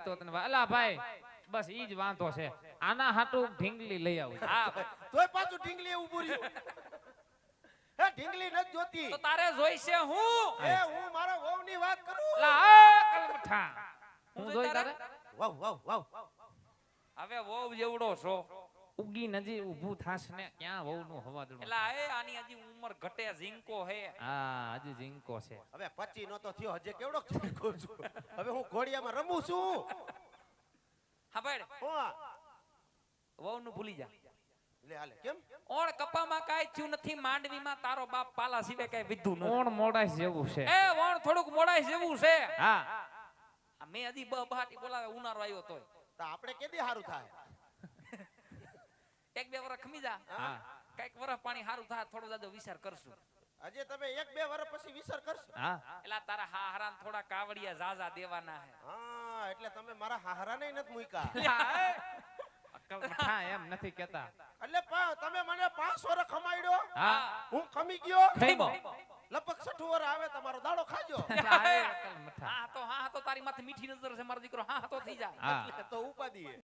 તો તને અલા ભાઈ બસ ઈ જ વાંધો છે આના હાટુ ઢીંગલી લઈ આવું હા તોય પાછું ઢીંગલી ઊભું રહ્યું હે ઢીંગલી ન જોતી તો તારે જોઈશે હું એ હું મારા વહુની વાત કરું અલા એ કલમઠા હું જોઈ તારે વાવ વાવ વાવ હવે વહુ જેવડો છો ઉગી નજી ઊભું થાશ ને ક્યાં વહુ નું હવાદળું એલા એ આની હજી ઉંમર ઘટે ઝીંકો હે હા હજી ઝીંકો છે હવે 25 નો તો થયો હજે કેવડો ઝીંકો છું હવે હું ઘોડિયામાં રમું છું હા ભાઈ હું વહુ નું ભૂલી જા લે હાલે કેમ ઓણ કપામાં કાઈ થયું નથી માંડવીમાં તારો બાપ પાલા સિવાય કાઈ વિધું નથી કોણ મોડાઈસ જેવું છે એ વણ થોડુંક મોડાઈ જેવું છે હા આ મેં હજી બહાટી બોલાવે ઉનાળો આવ્યો તોય તો આપણે કેદી હારું થાય એક બે વર્ષ ખમી જા હા કઈક વર્ષ પાણી હારું થાય થોડો જાજો વિચાર કરશું હજે તમે 1-2 વર્ષ પછી વિચાર કરશો હા એલા તારા હાહરાન થોડા કાવડિયા ઝાઝા દેવાના હે હા એટલે તમે મારા હાહરાને નથી મૂક્યા કલમઠા એમ નથી કેતા એટલે તમે મને 5 વર્ષ ખમાડ્યો હા હું ખમી ગયો ખઈમો લપક 60 વર્ષ આવે તમારો દાડો ખાજો કલમઠા હા તો તારી માથે મીઠી નજર છે મારો દીકરો હા તો થઈ જાય હા એટલે તો ઉપાધિ